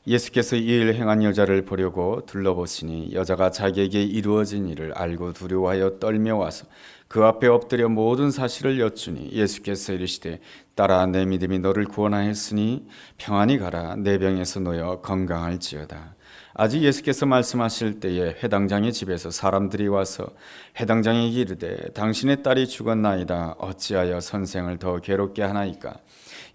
예수께서 이 일을 행한 여자를 보려고 둘러보시니 여자가 자기에게 이루어진 일을 알고 두려워하여 떨며 와서 그 앞에 엎드려 모든 사실을 여쭈니 예수께서 이르시되 딸아 내 믿음이 너를 구원하였으니 평안히 가라 내 병에서 놓여 건강할지어다. 아직 예수께서 말씀하실 때에 회당장의 집에서 사람들이 와서 회당장에게 이르되 당신의 딸이 죽었나이다 어찌하여 선생을 더 괴롭게 하나이까.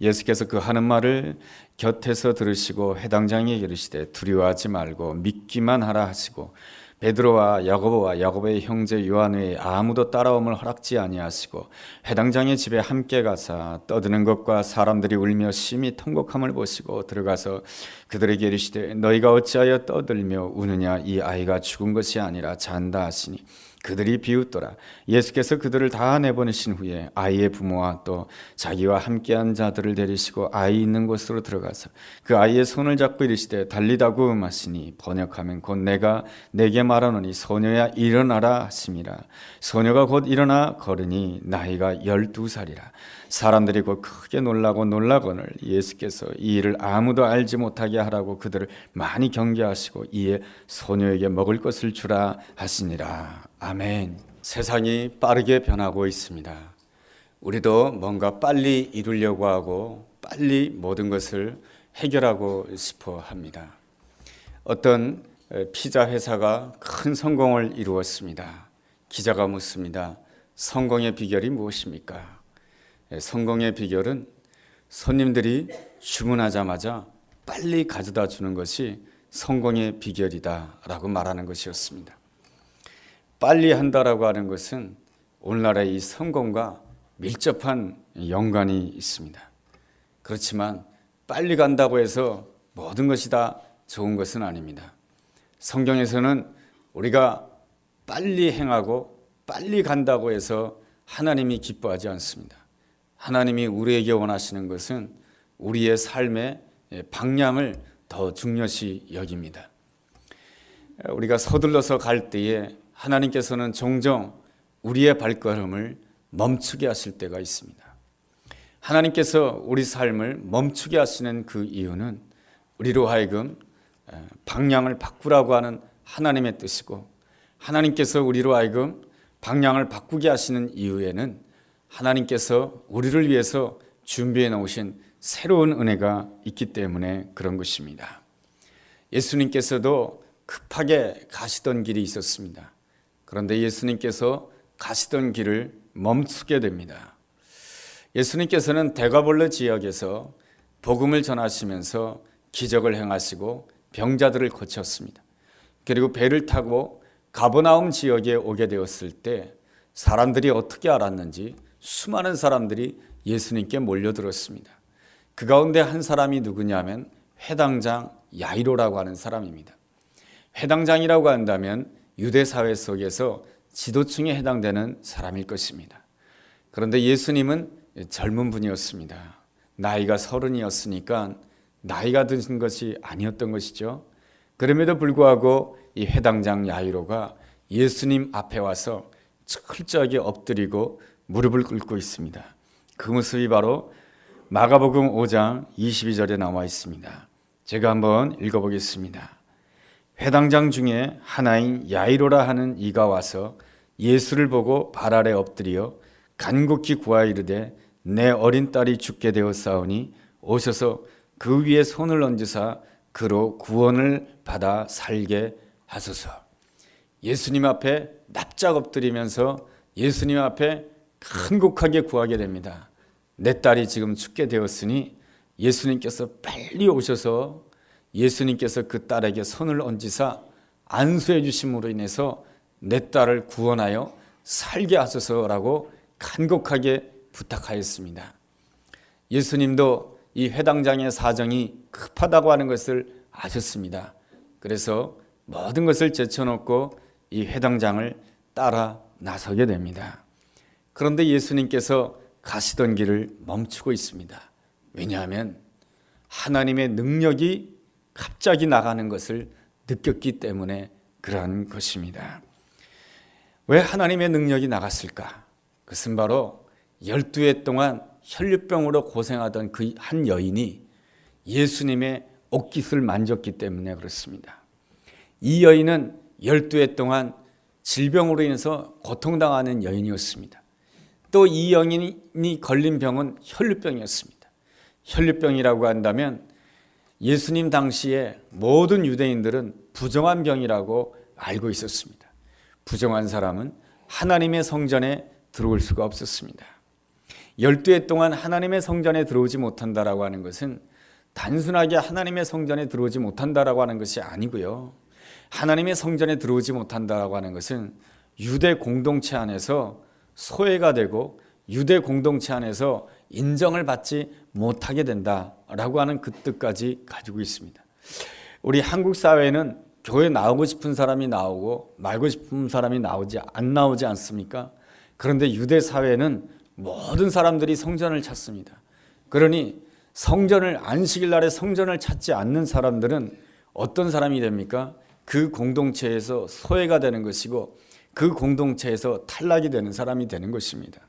예수께서 그 하는 말을 곁에서 들으시고 회당장에게 이르시되 두려워하지 말고 믿기만 하라 하시고 베드로와 야고보와 야고보의 형제 요한 외에 아무도 따라옴을 허락지 아니하시고 회당장의 집에 함께 가사 떠드는 것과 사람들이 울며 심히 통곡함을 보시고 들어가서 그들에게 이르시되 너희가 어찌하여 떠들며 우느냐 이 아이가 죽은 것이 아니라 잔다 하시니 그들이 비웃더라. 예수께서 그들을 다 내보내신 후에 아이의 부모와 또 자기와 함께한 자들을 데리시고 아이 있는 곳으로 들어가서 그 아이의 손을 잡고 이르시되 달리다고 하시니 번역하면 곧 내가 내게 말하노니 소녀야 일어나라 하심이라. 소녀가 곧 일어나 걸으니 나이가 12살이라. 사람들이 곧 크게 놀라거늘 예수께서 이 일을 아무도 알지 못하게 하라고 그들을 많이 경계하시고 이에 소녀에게 먹을 것을 주라 하시니라. 아멘. 세상이 빠르게 변하고 있습니다. 우리도 뭔가 빨리 이루려고 하고 빨리 모든 것을 해결하고 싶어 합니다. 어떤 피자 회사가 큰 성공을 이루었습니다. 기자가 묻습니다. 성공의 비결이 무엇입니까? 성공의 비결은 손님들이 주문하자마자 빨리 가져다 주는 것이 성공의 비결이다라고 말하는 것이었습니다. 빨리 한다라고 하는 것은 오늘날의 이 성공과 밀접한 연관이 있습니다. 그렇지만 빨리 간다고 해서 모든 것이 다 좋은 것은 아닙니다. 성경에서는 우리가 빨리 행하고 빨리 간다고 해서 하나님이 기뻐하지 않습니다. 하나님이 우리에게 원하시는 것은 우리의 삶의 방향을 더 중요시 여깁니다. 우리가 서둘러서 갈 때에 하나님께서는 종종 우리의 발걸음을 멈추게 하실 때가 있습니다. 하나님께서 우리 삶을 멈추게 하시는 그 이유는 우리로 하여금 방향을 바꾸라고 하는 하나님의 뜻이고, 하나님께서 우리로 하여금 방향을 바꾸게 하시는 이유에는 하나님께서 우리를 위해서 준비해 놓으신 새로운 은혜가 있기 때문에 그런 것입니다. 예수님께서도 급하게 가시던 길이 있었습니다. 그런데 예수님께서 가시던 길을 멈추게 됩니다. 예수님께서는 데가볼레 지역에서 복음을 전하시면서 기적을 행하시고 병자들을 고쳤습니다. 그리고 배를 타고 가버나움 지역에 오게 되었을 때 사람들이 어떻게 알았는지 수많은 사람들이 예수님께 몰려들었습니다. 그 가운데 한 사람이 누구냐면 회당장 야이로라고 하는 사람입니다. 회당장이라고 한다면 유대 사회 속에서 지도층에 해당되는 사람일 것입니다. 그런데 예수님은 젊은 분이었습니다. 나이가 30이었으니까 나이가 든 것이 아니었던 것이죠. 그럼에도 불구하고 이 회당장 야이로가 예수님 앞에 와서 철저하게 엎드리고 무릎을 꿇고 있습니다. 그 모습이 바로 마가복음 5장 22절에 나와 있습니다. 제가 한번 읽어보겠습니다. 회당장 중에 하나인 야이로라 하는 이가 와서 예수를 보고 발 아래 엎드려 간곡히 구하여 이르되 내 어린 딸이 죽게 되었사오니 오셔서 그 위에 손을 얹으사 그로 구원을 받아 살게 하소서. 예수님 앞에 납작 엎드리면서 예수님 앞에 간곡하게 구하게 됩니다. 내 딸이 지금 죽게 되었으니 예수님께서 빨리 오셔서 예수님께서 그 딸에게 손을 얹으사 안수해 주심으로 인해서 내 딸을 구원하여 살게 하소서라고 간곡하게 부탁하였습니다. 예수님도 이 회당장의 사정이 급하다고 하는 것을 아셨습니다. 그래서 모든 것을 제쳐놓고 이 회당장을 따라 나서게 됩니다. 그런데 예수님께서 가시던 길을 멈추고 있습니다. 왜냐하면 하나님의 능력이 갑자기 나가는 것을 느꼈기 때문에 그러한 것입니다. 왜 하나님의 능력이 나갔을까? 그것은 바로 12해 동안 혈류병으로 고생하던 그 한 여인이 예수님의 옷깃을 만졌기 때문에 그렇습니다. 이 여인은 12해 동안 질병으로 인해서 고통당하는 여인이었습니다. 또 이 여인이 걸린 병은 혈류병이었습니다. 혈류병이라고 한다면 예수님 당시에 모든 유대인들은 부정한 병이라고 알고 있었습니다. 부정한 사람은 하나님의 성전에 들어올 수가 없었습니다. 12해 동안 하나님의 성전에 들어오지 못한다라고 하는 것은 단순하게 하나님의 성전에 들어오지 못한다라고 하는 것이 아니고요. 하나님의 성전에 들어오지 못한다라고 하는 것은 유대 공동체 안에서 소외가 되고 유대 공동체 안에서 인정을 받지 못하게 된다라고 하는 그 뜻까지 가지고 있습니다. 우리 한국 사회는 교회 나오고 싶은 사람이 나오고 말고 싶은 사람이 안 나오지 않습니까? 그런데 유대 사회는 모든 사람들이 성전을 찾습니다. 그러니 성전을 안식일 날에 성전을 찾지 않는 사람들은 어떤 사람이 됩니까? 그 공동체에서 소외가 되는 것이고 그 공동체에서 탈락이 되는 사람이 되는 것입니다.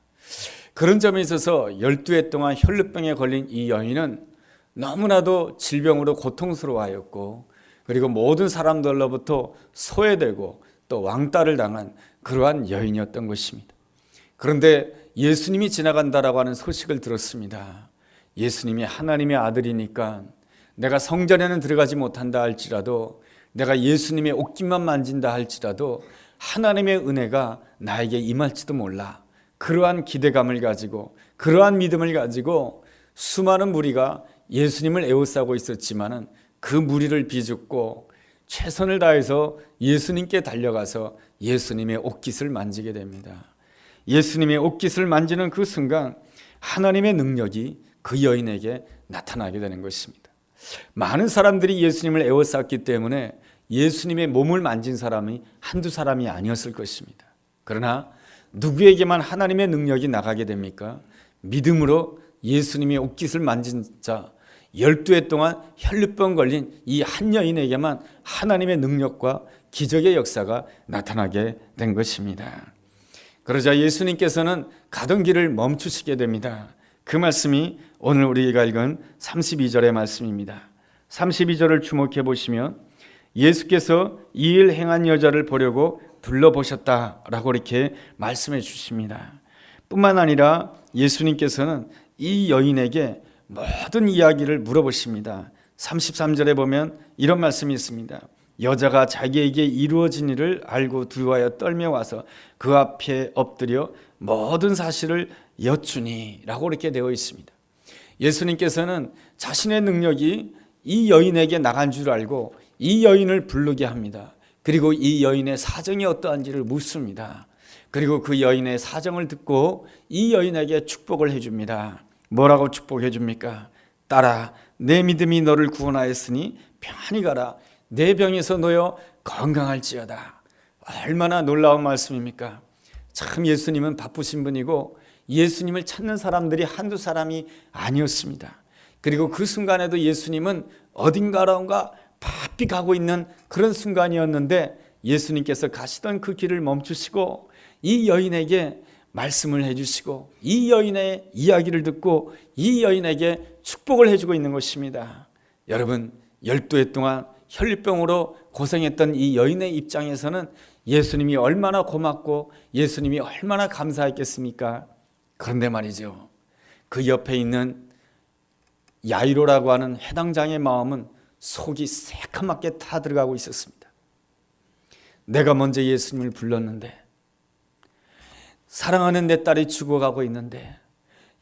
그런 점에 있어서 12해 동안 혈류병에 걸린 이 여인은 너무나도 질병으로 고통스러워하였고 그리고 모든 사람들로부터 소외되고 또 왕따를 당한 그러한 여인이었던 것입니다. 그런데 예수님이 지나간다라고 하는 소식을 들었습니다. 예수님이 하나님의 아들이니까 내가 성전에는 들어가지 못한다 할지라도 내가 예수님의 옷깃만 만진다 할지라도 하나님의 은혜가 나에게 임할지도 몰라. 그러한 기대감을 가지고 그러한 믿음을 가지고 수많은 무리가 예수님을 에워싸고 있었지만은 그 무리를 비집고 최선을 다해서 예수님께 달려가서 예수님의 옷깃을 만지게 됩니다. 예수님의 옷깃을 만지는 그 순간 하나님의 능력이 그 여인에게 나타나게 되는 것입니다. 많은 사람들이 예수님을 에워쌌기 때문에 예수님의 몸을 만진 사람이 한두 사람이 아니었을 것입니다. 그러나 누구에게만 하나님의 능력이 나가게 됩니까? 믿음으로 예수님의 옷깃을 만진 자 12해 동안 혈류병 걸린 이 한 여인에게만 하나님의 능력과 기적의 역사가 나타나게 된 것입니다. 그러자 예수님께서는 가던 길을 멈추시게 됩니다. 그 말씀이 오늘 우리가 읽은 32절의 말씀입니다. 32절을 주목해 보시면 예수께서 이 일 행한 여자를 보려고 둘러보셨다라고 이렇게 말씀해 주십니다. 뿐만 아니라 예수님께서는 이 여인에게 모든 이야기를 물어보십니다. 33절에 보면 이런 말씀이 있습니다. 여자가 자기에게 이루어진 일을 알고 두려워하여 떨며 와서 그 앞에 엎드려 모든 사실을 여쭈니 라고 이렇게 되어 있습니다. 예수님께서는 자신의 능력이 이 여인에게 나간 줄 알고 이 여인을 부르게 합니다. 그리고 이 여인의 사정이 어떠한지를 묻습니다. 그리고 그 여인의 사정을 듣고 이 여인에게 축복을 해줍니다. 뭐라고 축복해 줍니까? 딸아, 내 믿음이 너를 구원하였으니 편히 가라. 내 병에서 놓여 건강할지어다. 얼마나 놀라운 말씀입니까? 참 예수님은 바쁘신 분이고 예수님을 찾는 사람들이 한두 사람이 아니었습니다. 그리고 그 순간에도 예수님은 어딘가론가 바삐 가고 있는 그런 순간이었는데 예수님께서 가시던 그 길을 멈추시고 이 여인에게 말씀을 해주시고 이 여인의 이야기를 듣고 이 여인에게 축복을 해주고 있는 것입니다. 여러분 12해 동안 혈류병으로 고생했던 이 여인의 입장에서는 예수님이 얼마나 고맙고 예수님이 얼마나 감사했겠습니까? 그런데 말이죠, 그 옆에 있는 야이로라고 하는 해당장의 마음은 속이 새카맣게 타 들어가고 있었습니다. 내가 먼저 예수님을 불렀는데, 사랑하는 내 딸이 죽어가고 있는데,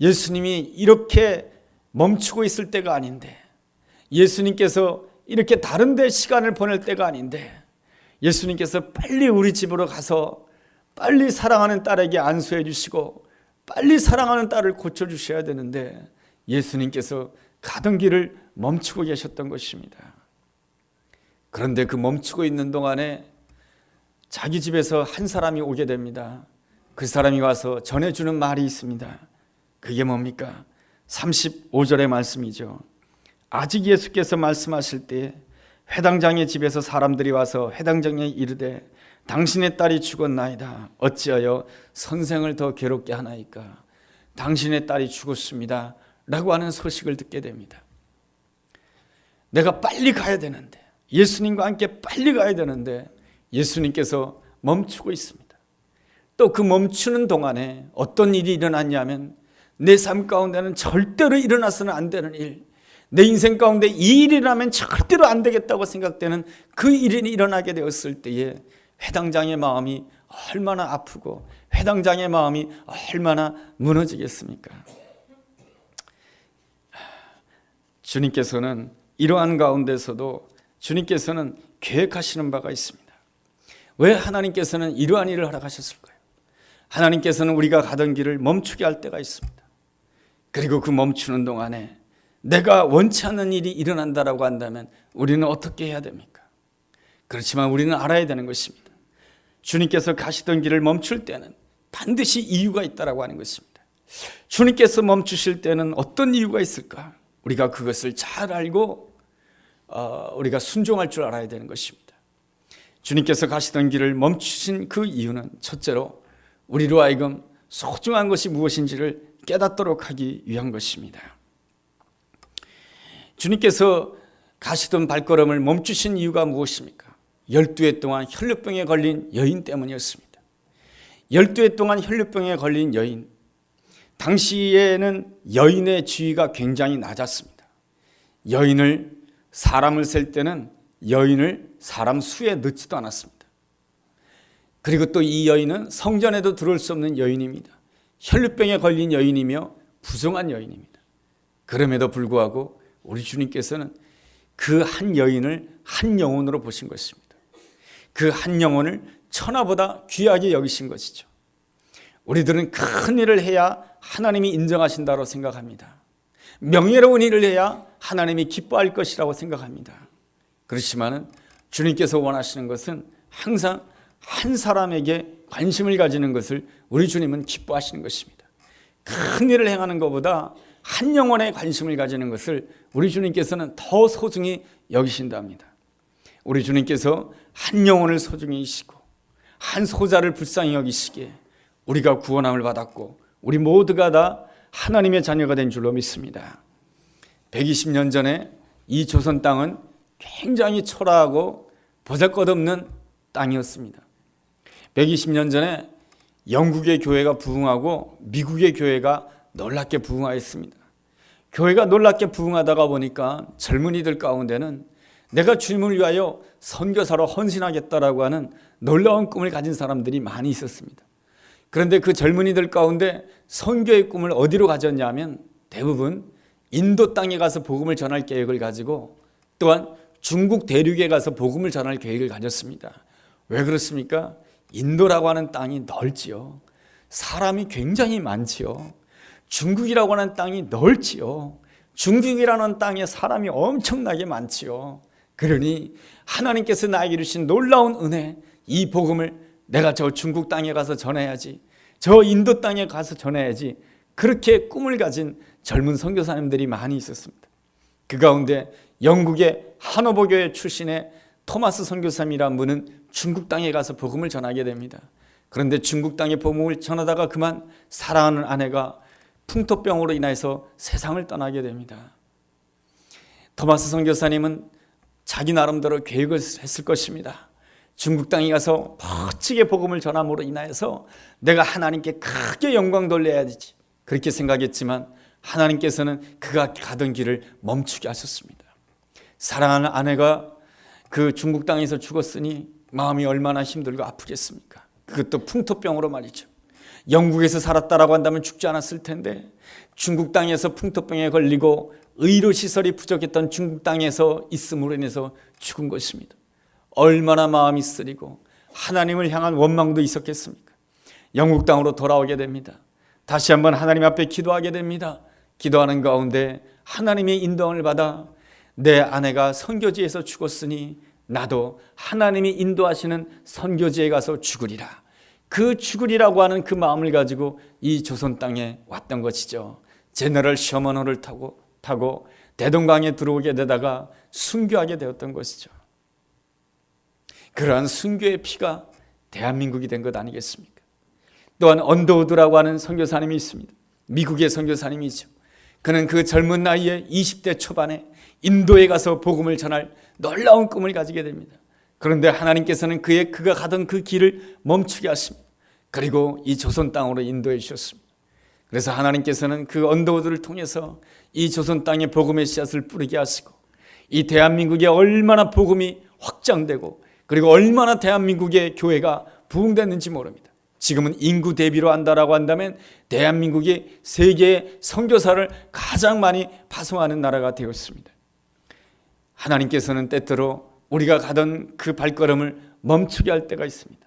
예수님이 이렇게 멈추고 있을 때가 아닌데, 예수님께서 이렇게 다른 데 시간을 보낼 때가 아닌데, 예수님께서 빨리 우리 집으로 가서 빨리 사랑하는 딸에게 안수해 주시고 빨리 사랑하는 딸을 고쳐주셔야 되는데 예수님께서 가던 길을 멈추고 계셨던 것입니다. 그런데 그 멈추고 있는 동안에 자기 집에서 한 사람이 오게 됩니다. 그 사람이 와서 전해주는 말이 있습니다. 그게 뭡니까? 35절의 말씀이죠. 아직 예수께서 말씀하실 때 회당장의 집에서 사람들이 와서 회당장에 이르되 당신의 딸이 죽었나이다. 어찌하여 선생을 더 괴롭게 하나이까? 당신의 딸이 죽었습니다 라고 하는 소식을 듣게 됩니다. 내가 빨리 가야 되는데, 예수님과 함께 빨리 가야 되는데 예수님께서 멈추고 있습니다. 또 그 멈추는 동안에 어떤 일이 일어났냐면, 내 삶 가운데는 절대로 일어나서는 안 되는 일, 내 인생 가운데 이 일이 일어나면 절대로 안 되겠다고 생각되는 그 일이 일어나게 되었을 때에 회당장의 마음이 얼마나 아프고 회당장의 마음이 얼마나 무너지겠습니까? 주님께서는 이러한 가운데서도 주님께서는 계획하시는 바가 있습니다. 왜 하나님께서는 이러한 일을 허락하셨을까요? 하나님께서는 우리가 가던 길을 멈추게 할 때가 있습니다. 그리고 그 멈추는 동안에 내가 원치 않는 일이 일어난다라고 한다면 우리는 어떻게 해야 됩니까? 그렇지만 우리는 알아야 되는 것입니다. 주님께서 가시던 길을 멈출 때는 반드시 이유가 있다라고 하는 것입니다. 주님께서 멈추실 때는 어떤 이유가 있을까? 우리가 그것을 잘 알고 우리가 순종할 줄 알아야 되는 것입니다. 주님께서 가시던 길을 멈추신 그 이유는 첫째로 우리로 하여금 소중한 것이 무엇인지를 깨닫도록 하기 위한 것입니다. 주님께서 가시던 발걸음을 멈추신 이유가 무엇입니까? 12해 동안 혈루병에 걸린 여인 때문이었습니다. 12해 동안 혈루병에 걸린 여인, 당시에는 여인의 지위가 굉장히 낮았습니다. 사람을 셀 때는 여인을 사람 수에 넣지도 않았습니다. 그리고 또 이 여인은 성전에도 들어올 수 없는 여인입니다. 혈루병에 걸린 여인이며 부정한 여인입니다. 그럼에도 불구하고 우리 주님께서는 그 한 여인을 한 영혼으로 보신 것입니다. 그 한 영혼을 천하보다 귀하게 여기신 것이죠. 우리들은 큰 일을 해야 하나님이 인정하신다고 생각합니다. 명예로운 일을 해야 하나님이 기뻐할 것이라고 생각합니다. 그렇지만 주님께서 원하시는 것은 항상 한 사람에게 관심을 가지는 것을 우리 주님은 기뻐하시는 것입니다. 큰 일을 행하는 것보다 한 영혼에 관심을 가지는 것을 우리 주님께서는 더 소중히 여기신답니다. 우리 주님께서 한 영혼을 소중히 여기시고 한 소자를 불쌍히 여기시기에 우리가 구원함을 받았고 우리 모두가 다 하나님의 자녀가 된 줄로 믿습니다. 120년 전에 이 조선 땅은 굉장히 초라하고 보잘것없는 땅이었습니다. 120년 전에 영국의 교회가 부흥하고 미국의 교회가 놀랍게 부흥하였습니다. 교회가 놀랍게 부흥하다가 보니까 젊은이들 가운데는 내가 주님을 위하여 선교사로 헌신하겠다라고 하는 놀라운 꿈을 가진 사람들이 많이 있었습니다. 그런데 그 젊은이들 가운데 선교의 꿈을 어디로 가졌냐면 대부분 인도 땅에 가서 복음을 전할 계획을 가지고 또한 중국 대륙에 가서 복음을 전할 계획을 가졌습니다. 왜 그렇습니까? 인도라고 하는 땅이 넓지요. 사람이 굉장히 많지요. 중국이라고 하는 땅이 넓지요. 중국이라는 땅에 사람이 엄청나게 많지요. 그러니 하나님께서 나에게 주신 놀라운 은혜, 이 복음을 내가 저 중국 땅에 가서 전해야지, 저 인도 땅에 가서 전해야지, 그렇게 꿈을 가진 젊은 선교사님들이 많이 있었습니다. 그 가운데 영국의 하노버교회 출신의 토마스 선교사님이라는 분은 중국 땅에 가서 복음을 전하게 됩니다. 그런데 중국 땅에 복음을 전하다가 그만 사랑하는 아내가 풍토병으로 인해서 세상을 떠나게 됩니다. 토마스 선교사님은 자기 나름대로 계획을 했을 것입니다. 중국 땅에 가서 멋지게 복음을 전함으로 인하여서 내가 하나님께 크게 영광 돌려야지, 그렇게 생각했지만 하나님께서는 그가 가던 길을 멈추게 하셨습니다. 사랑하는 아내가 그 중국 땅에서 죽었으니 마음이 얼마나 힘들고 아프겠습니까? 그것도 풍토병으로 말이죠. 영국에서 살았다라고 한다면 죽지 않았을 텐데 중국 땅에서 풍토병에 걸리고 의료 시설이 부족했던 중국 땅에서 있음으로 인해서 죽은 것입니다. 얼마나 마음이 쓰리고 하나님을 향한 원망도 있었겠습니까? 영국 땅으로 돌아오게 됩니다. 다시 한번 하나님 앞에 기도하게 됩니다. 기도하는 가운데 하나님의 인도함을 받아 내 아내가 선교지에서 죽었으니 나도 하나님이 인도하시는 선교지에 가서 죽으리라. 그 죽으리라고 하는 그 마음을 가지고 이 조선 땅에 왔던 것이죠. 제너럴 셔먼호를 타고 대동강에 들어오게 되다가 순교하게 되었던 것이죠. 그러한 순교의 피가 대한민국이 된 것 아니겠습니까? 또한 언더우드라고 하는 선교사님이 있습니다. 미국의 선교사님이죠. 그는 그 젊은 나이에 20대 초반에 인도에 가서 복음을 전할 놀라운 꿈을 가지게 됩니다. 그런데 하나님께서는 그가 가던 그 길을 멈추게 하십니다. 그리고 이 조선 땅으로 인도해 주셨습니다. 그래서 하나님께서는 그 언더우드를 통해서 이 조선 땅에 복음의 씨앗을 뿌리게 하시고, 이 대한민국에 얼마나 복음이 확장되고 그리고 얼마나 대한민국의 교회가 부흥됐는지 모릅니다. 지금은 인구 대비로 한다라고 한다면 대한민국이 세계의 선교사를 가장 많이 파송하는 나라가 되었습니다. 하나님께서는 때때로 우리가 가던 그 발걸음을 멈추게 할 때가 있습니다.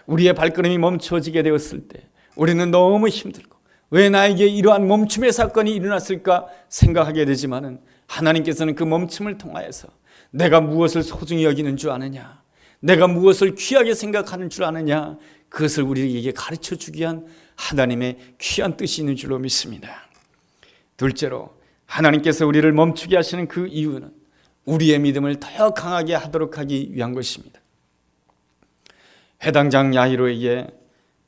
우리의 발걸음이 멈춰지게 되었을 때 우리는 너무 힘들고 왜 나에게 이러한 멈춤의 사건이 일어났을까 생각하게 되지만은, 하나님께서는 그 멈춤을 통하여서 내가 무엇을 소중히 여기는 줄 아느냐, 내가 무엇을 귀하게 생각하는 줄 아느냐, 그것을 우리에게 가르쳐 주기 위한 하나님의 귀한 뜻이 있는 줄로 믿습니다. 둘째로, 하나님께서 우리를 멈추게 하시는 그 이유는 우리의 믿음을 더 강하게 하도록 하기 위한 것입니다. 회당장 야이로에게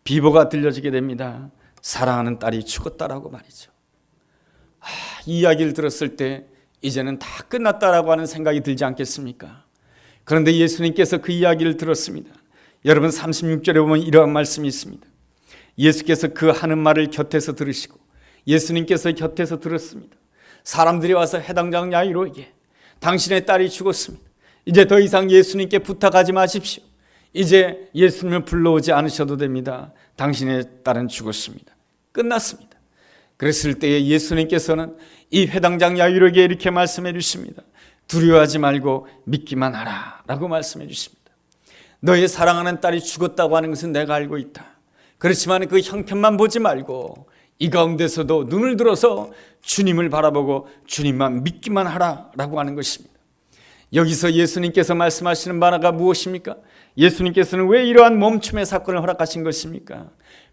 비보가 들려지게 됩니다. 사랑하는 딸이 죽었다라고 말이죠. 이 이야기를 들었을 때 이제는 다 끝났다라고 하는 생각이 들지 않겠습니까? 그런데 예수님께서 그 이야기를 들었습니다. 여러분 36절에 보면 이러한 말씀이 있습니다. 예수께서 그 하는 말을 곁에서 들으시고 예수님께서 곁에서 들었습니다. 사람들이 와서 해당장 야이로에게 당신의 딸이 죽었습니다. 이제 더 이상 예수님께 부탁하지 마십시오. 이제 예수님을 불러오지 않으셔도 됩니다. 당신의 딸은 죽었습니다. 끝났습니다. 그랬을 때에 예수님께서는 이 회당장 야이로에게 이렇게 말씀해 주십니다. 두려워하지 말고 믿기만 하라 라고 말씀해 주십니다. 너의 사랑하는 딸이 죽었다고 하는 것은 내가 알고 있다. 그렇지만 그 형편만 보지 말고 이 가운데서도 눈을 들어서 주님을 바라보고 주님만 믿기만 하라 라고 하는 것입니다. 여기서 예수님께서 말씀하시는 바가 무엇입니까? 예수님께서는 왜 이러한 멈춤의 사건을 허락하신 것입니까?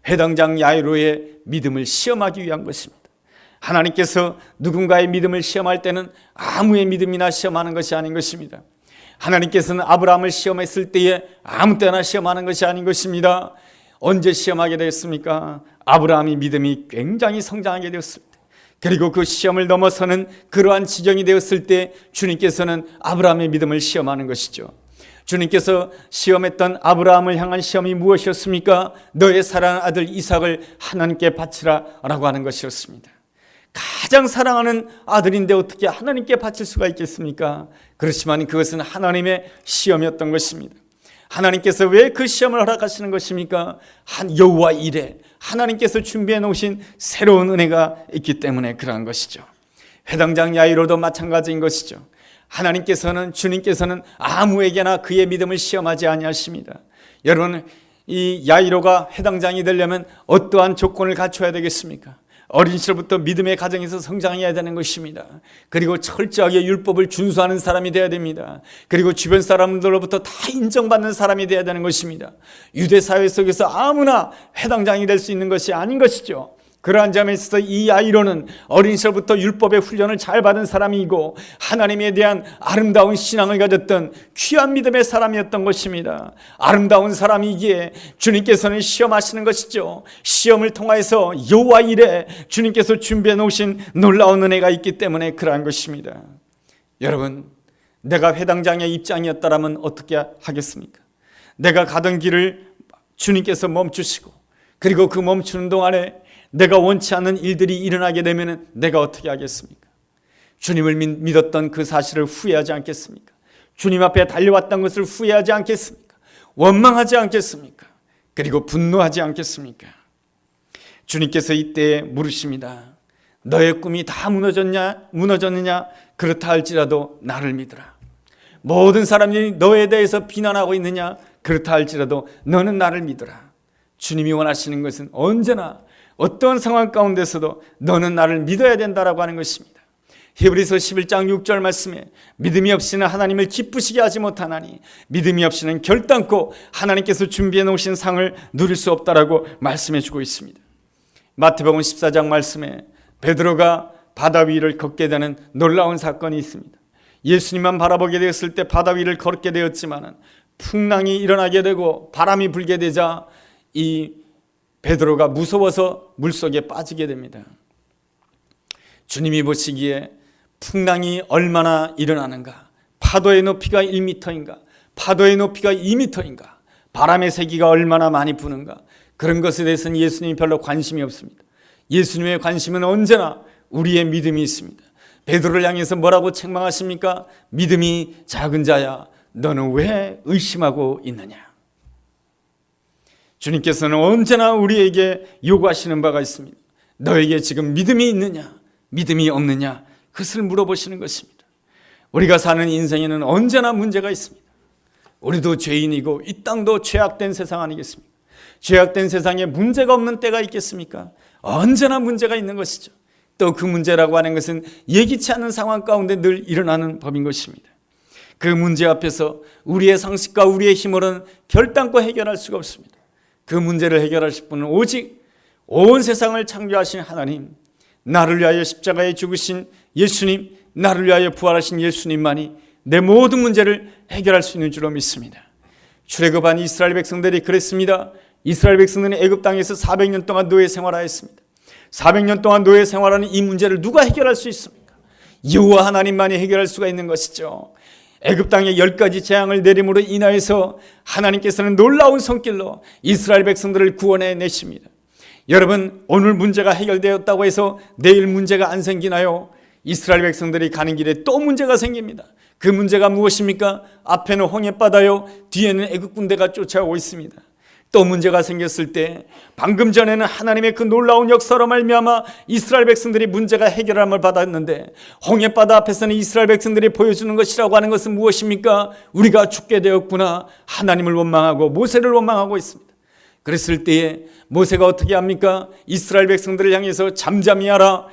회당장 야이로의 믿음을 시험하기 위한 것입니다. 하나님께서 누군가의 믿음을 시험할 때는 아무의 믿음이나 시험하는 것이 아닌 것입니다. 하나님께서는 아브라함을 시험했을 때에 아무 때나 시험하는 것이 아닌 것입니다. 언제 시험하게 되었습니까? 아브라함이 믿음이 굉장히 성장하게 되었을 때, 그리고 그 시험을 넘어서는 그러한 지경이 되었을 때 주님께서는 아브라함의 믿음을 시험하는 것이죠. 주님께서 시험했던 아브라함을 향한 시험이 무엇이었습니까? 너의 사랑하는 아들 이삭을 하나님께 바치라 라고 하는 것이었습니다. 가장 사랑하는 아들인데 어떻게 하나님께 바칠 수가 있겠습니까? 그렇지만 그것은 하나님의 시험이었던 것입니다. 하나님께서 왜 그 시험을 허락하시는 것입니까? 여호와 이레, 하나님께서 준비해 놓으신 새로운 은혜가 있기 때문에 그러한 것이죠. 회당장 야이로도 마찬가지인 것이죠. 주님께서는 아무에게나 그의 믿음을 시험하지 아니하십니다. 여러분, 이 야이로가 회당장이 되려면 어떠한 조건을 갖춰야 되겠습니까? 어린 시절부터 믿음의 가정에서 성장해야 되는 것입니다. 그리고 철저하게 율법을 준수하는 사람이 되어야 됩니다. 그리고 주변 사람들로부터 다 인정받는 사람이 되어야 되는 것입니다. 유대 사회 속에서 아무나 회당장이 될 수 있는 것이 아닌 것이죠. 그러한 점에 있어서 이 야이로는 어린 시절부터 율법의 훈련을 잘 받은 사람이고 하나님에 대한 아름다운 신앙을 가졌던 귀한 믿음의 사람이었던 것입니다. 아름다운 사람이기에 주님께서는 시험하시는 것이죠. 시험을 통해서 여호와 이레, 주님께서 준비해 놓으신 놀라운 은혜가 있기 때문에 그러한 것입니다. 여러분, 내가 회당장의 입장이었다면 어떻게 하겠습니까? 내가 가던 길을 주님께서 멈추시고, 그리고 그 멈추는 동안에 내가 원치 않는 일들이 일어나게 되면 내가 어떻게 하겠습니까? 주님을 믿었던 그 사실을 후회하지 않겠습니까? 주님 앞에 달려왔던 것을 후회하지 않겠습니까? 원망하지 않겠습니까? 그리고 분노하지 않겠습니까? 주님께서 이때 물으십니다. 너의 꿈이 다 무너졌느냐? 그렇다 할지라도 나를 믿으라. 모든 사람들이 너에 대해서 비난하고 있느냐? 그렇다 할지라도 너는 나를 믿으라. 주님이 원하시는 것은 언제나 어떤 상황 가운데서도 너는 나를 믿어야 된다라고 하는 것입니다. 히브리서 11장 6절 말씀에 믿음이 없이는 하나님을 기쁘시게 하지 못하나니 믿음이 없이는 결단코 하나님께서 준비해 놓으신 상을 누릴 수 없다라고 말씀해 주고 있습니다. 마태복음 14장 말씀에 베드로가 바다 위를 걷게 되는 놀라운 사건이 있습니다. 예수님만 바라보게 되었을 때 바다 위를 걷게 되었지만 풍랑이 일어나게 되고 바람이 불게 되자 이 베드로가 무서워서 물속에 빠지게 됩니다. 주님이 보시기에 풍랑이 얼마나 일어나는가, 파도의 높이가 1m인가, 파도의 높이가 2m인가, 바람의 세기가 얼마나 많이 부는가, 그런 것에 대해서는 예수님이 별로 관심이 없습니다. 예수님의 관심은 언제나 우리의 믿음이 있습니다. 베드로를 향해서 뭐라고 책망하십니까? 믿음이 작은 자야, 너는 왜 의심하고 있느냐. 주님께서는 언제나 우리에게 요구하시는 바가 있습니다. 너에게 지금 믿음이 있느냐, 믿음이 없느냐, 그것을 물어보시는 것입니다. 우리가 사는 인생에는 언제나 문제가 있습니다. 우리도 죄인이고 이 땅도 죄악된 세상 아니겠습니까? 죄악된 세상에 문제가 없는 때가 있겠습니까? 언제나 문제가 있는 것이죠. 또 그 문제라고 하는 것은 예기치 않은 상황 가운데 늘 일어나는 법인 것입니다. 그 문제 앞에서 우리의 상식과 우리의 힘으로는 결단코 해결할 수가 없습니다. 그 문제를 해결하실 분은 오직 온 세상을 창조하신 하나님, 나를 위하여 십자가에 죽으신 예수님, 나를 위하여 부활하신 예수님만이 내 모든 문제를 해결할 수 있는 줄로 믿습니다. 출애굽한 이스라엘 백성들이 그랬습니다. 이스라엘 백성들은 애굽 땅에서 400년 동안 노예 생활하였습니다. 400년 동안 노예 생활하는 이 문제를 누가 해결할 수 있습니까? 여호와 하나님만이 해결할 수가 있는 것이죠. 애굽 땅에 10가지 재앙을 내림으로 인하여서 하나님께서는 놀라운 손길로 이스라엘 백성들을 구원해 내십니다. 여러분, 오늘 문제가 해결되었다고 해서 내일 문제가 안 생기나요? 이스라엘 백성들이 가는 길에 또 문제가 생깁니다. 그 문제가 무엇입니까? 앞에는 홍해바다요, 뒤에는 애굽 군대가 쫓아오고 있습니다. 또 문제가 생겼을 때 방금 전에는 하나님의 그 놀라운 역사로 말미암아 이스라엘 백성들이 문제가 해결함을 받았는데, 홍해바다 앞에서는 이스라엘 백성들이 보여주는 것이라고 하는 것은 무엇입니까? 우리가 죽게 되었구나. 하나님을 원망하고 모세를 원망하고 있습니다. 그랬을 때에 모세가 어떻게 합니까? 이스라엘 백성들을 향해서 잠잠히 하라,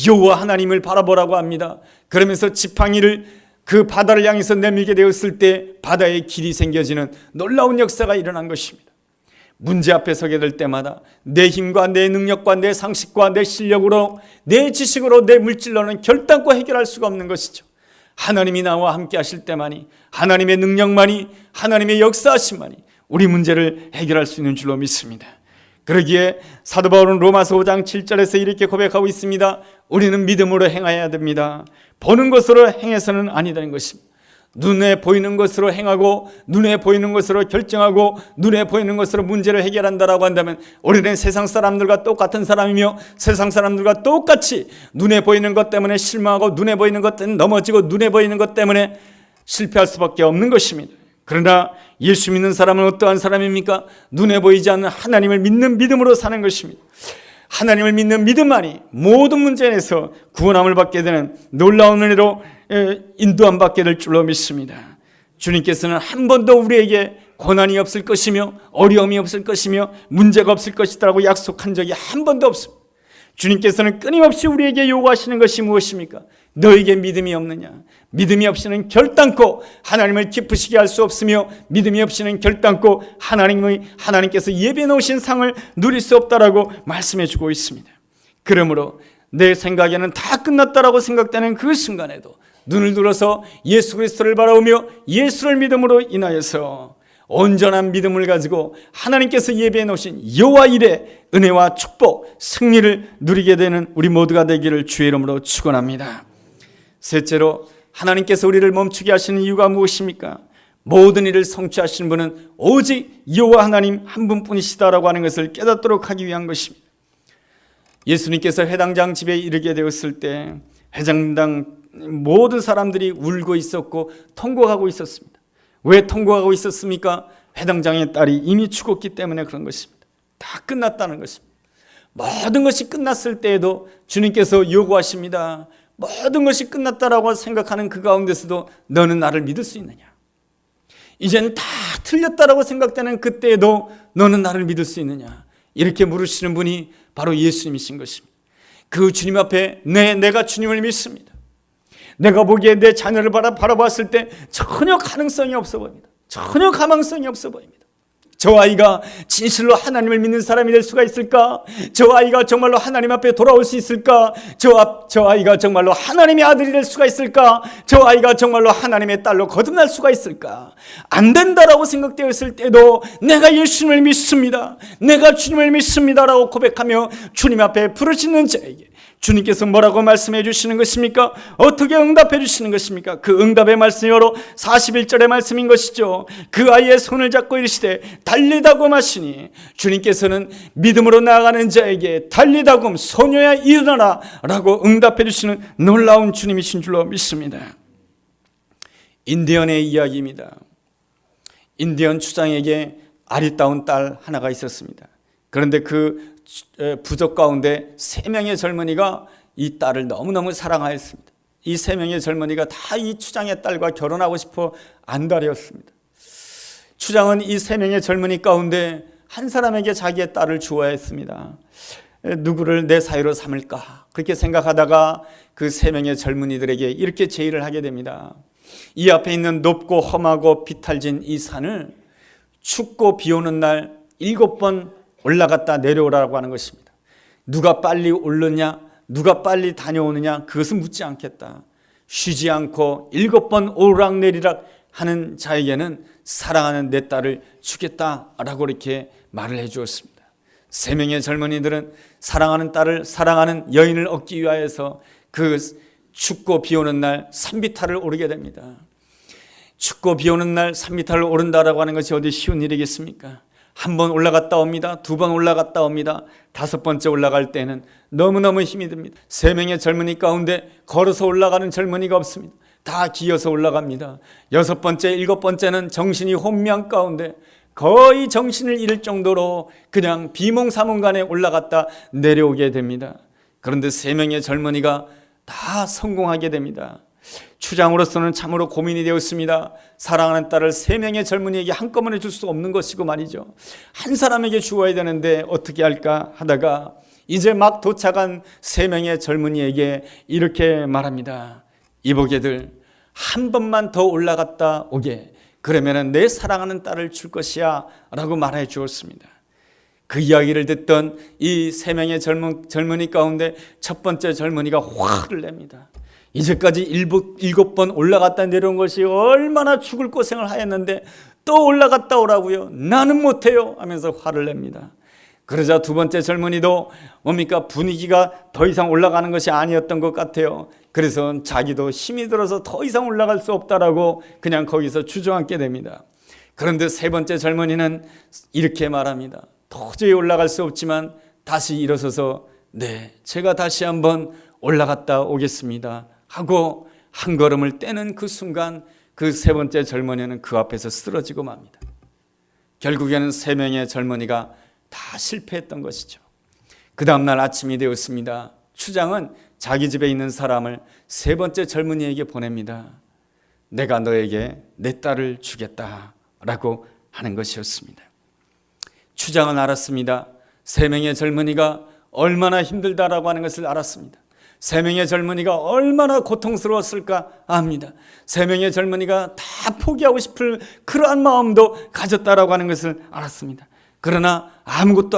여호와 하나님을 바라보라고 합니다. 그러면서 지팡이를 그 바다를 향해서 내밀게 되었을 때 바다에 길이 생겨지는 놀라운 역사가 일어난 것입니다. 문제 앞에 서게 될 때마다 내 힘과 내 능력과 내 상식과 내 실력으로, 내 지식으로, 내 물질로는 결단코 해결할 수가 없는 것이죠. 하나님이 나와 함께 하실 때만이, 하나님의 능력만이, 하나님의 역사하심만이 우리 문제를 해결할 수 있는 줄로 믿습니다. 그러기에 사도 바울은 로마서 5장 7절에서 이렇게 고백하고 있습니다. 우리는 믿음으로 행해야 됩니다. 보는 것으로 행해서는 아니라는 것입니다. 눈에 보이는 것으로 행하고 눈에 보이는 것으로 결정하고 눈에 보이는 것으로 문제를 해결한다라고 한다면 우리는 세상 사람들과 똑같은 사람이며 세상 사람들과 똑같이 눈에 보이는 것 때문에 실망하고 눈에 보이는 것 때문에 넘어지고 눈에 보이는 것 때문에 실패할 수밖에 없는 것입니다. 그러나 예수 믿는 사람은 어떠한 사람입니까? 눈에 보이지 않는 하나님을 믿는 믿음으로 사는 것입니다. 하나님을 믿는 믿음만이 모든 문제에서 구원함을 받게 되는 놀라운 은혜로 인도함 받게 될 줄로 믿습니다. 주님께서는 한 번도 우리에게 고난이 없을 것이며 어려움이 없을 것이며 문제가 없을 것이라고 약속한 적이 한 번도 없습니다. 주님께서는 끊임없이 우리에게 요구하시는 것이 무엇입니까? 너에게 믿음이 없느냐? 믿음이 없이는 결단코 하나님을 기쁘시게 할 수 없으며 믿음이 없이는 결단코 하나님께서 예비해 놓으신 상을 누릴 수 없다라고 말씀해 주고 있습니다. 그러므로 내 생각에는 다 끝났다라고 생각되는 그 순간에도 눈을 들어서 예수 그리스도를 바라보며 예수를 믿음으로 인하여서 온전한 믿음을 가지고 하나님께서 예비해 놓으신 여호와 일의 은혜와 축복, 승리를 누리게 되는 우리 모두가 되기를 주의 이름으로 축원합니다. 셋째로, 하나님께서 우리를 멈추게 하시는 이유가 무엇입니까? 모든 일을 성취하시는 분은 오직 여호와 하나님 한 분뿐이시다라고 하는 것을 깨닫도록 하기 위한 것입니다. 예수님께서 회당장 집에 이르게 되었을 때 회당장 모든 사람들이 울고 있었고 통곡하고 있었습니다. 왜 통곡하고 있었습니까? 회당장의 딸이 이미 죽었기 때문에 그런 것입니다. 다 끝났다는 것입니다. 모든 것이 끝났을 때에도 주님께서 요구하십니다. 모든 것이 끝났다라고 생각하는 그 가운데서도 너는 나를 믿을 수 있느냐? 이제는 다 틀렸다라고 생각되는 그때에도 너는 나를 믿을 수 있느냐? 이렇게 물으시는 분이 바로 예수님이신 것입니다. 그 주님 앞에 내가 주님을 믿습니다. 내가 보기에 내 자녀를 바라봤을 때 전혀 가능성이 없어 보입니다. 전혀 가망성이 없어 보입니다. 저 아이가 진실로 하나님을 믿는 사람이 될 수가 있을까? 저 아이가 정말로 하나님 앞에 돌아올 수 있을까? 저 아이가 정말로 하나님의 아들이 될 수가 있을까? 저 아이가 정말로 하나님의 딸로 거듭날 수가 있을까? 안 된다라고 생각되었을 때도 내가 예수님을 믿습니다. 내가 주님을 믿습니다라고 고백하며 주님 앞에 부르짖는 자에게 주님께서 뭐라고 말씀해 주시는 것입니까? 어떻게 응답해 주시는 것입니까? 그 응답의 말씀이 바로 41절의 말씀인 것이죠. 그 아이의 손을 잡고 이르시되 달리다고 하시니, 주님께서는 믿음으로 나아가는 자에게 달리다고 소녀야 일어나라 라고 응답해 주시는 놀라운 주님이신 줄로 믿습니다. 인디언의 이야기입니다. 인디언 추장에게 아리따운 딸 하나가 있었습니다. 그런데 그 부족 가운데 3명의 젊은이가 이 딸을 너무너무 사랑하였습니다. 이 3명의 젊은이가 다 이 추장의 딸과 결혼하고 싶어 안달이었습니다. 추장은 이 3명의 젊은이 가운데 한 사람에게 자기의 딸을 주어했습니다. 누구를 내 사위로 삼을까 그렇게 생각하다가 그 3명의 젊은이들에게 이렇게 제의를 하게 됩니다. 이 앞에 있는 높고 험하고 비탈진 이 산을 춥고 비 오는 날 7번 올라갔다 내려오라고 하는 것입니다. 누가 빨리 오르냐, 누가 빨리 다녀오느냐, 그것은 묻지 않겠다. 쉬지 않고 7번 오르락내리락 하는 자에게는 사랑하는 내 딸을 주겠다라고 이렇게 말을 해 주었습니다. 3명의 젊은이들은 사랑하는 딸을, 사랑하는 여인을 얻기 위하여서 그 춥고 비 오는 날 산비탈을 오르게 됩니다. 춥고 비 오는 날 산비탈을 오른다라고 하는 것이 어디 쉬운 일이겠습니까? 1번 올라갔다 옵니다. 2번 올라갔다 옵니다. 5번째 올라갈 때는 너무너무 힘이 듭니다. 3명의 젊은이 가운데 걸어서 올라가는 젊은이가 없습니다. 다 기어서 올라갑니다. 6번째, 7번째는 정신이 혼미한 가운데 거의 정신을 잃을 정도로 그냥 비몽사몽간에 올라갔다 내려오게 됩니다. 그런데 3명의 젊은이가 다 성공하게 됩니다. 추장으로서는 참으로 고민이 되었습니다. 사랑하는 딸을 3명의 젊은이에게 한꺼번에 줄 수 없는 것이고 말이죠. 한 사람에게 주어야 되는데 어떻게 할까 하다가 이제 막 도착한 3명의 젊은이에게 이렇게 말합니다. 이보게들, 한 번만 더 올라갔다 오게. 그러면 내 사랑하는 딸을 줄 것이야 라고 말해 주었습니다. 그 이야기를 듣던 이 3명의 젊은이 가운데 첫 번째 젊은이가 화를 냅니다. 이제까지 7번 올라갔다 내려온 것이 얼마나 죽을 고생을 하였는데 또 올라갔다 오라고요? 나는 못해요 하면서 화를 냅니다. 그러자 2번째 젊은이도 뭡니까? 분위기가 더 이상 올라가는 것이 아니었던 것 같아요. 그래서 자기도 힘이 들어서 더 이상 올라갈 수 없다라고 그냥 거기서 주저앉게 됩니다. 그런데 3번째 젊은이는 이렇게 말합니다. 도저히 올라갈 수 없지만 다시 일어서서 네, 제가 다시 한번 올라갔다 오겠습니다 하고 한 걸음을 떼는 그 순간 그 3번째 젊은이는 그 앞에서 쓰러지고 맙니다. 결국에는 3명의 젊은이가 다 실패했던 것이죠. 그 다음날 아침이 되었습니다. 추장은 자기 집에 있는 사람을 3번째 젊은이에게 보냅니다. 내가 너에게 내 딸을 주겠다라고 하는 것이었습니다. 추장은 알았습니다. 3명의 젊은이가 얼마나 힘들다라고 하는 것을 알았습니다. 3명의 젊은이가 얼마나 고통스러웠을까 압니다. 3명의 젊은이가 다 포기하고 싶을 그러한 마음도 가졌다라고 하는 것을 알았습니다. 그러나 아무것도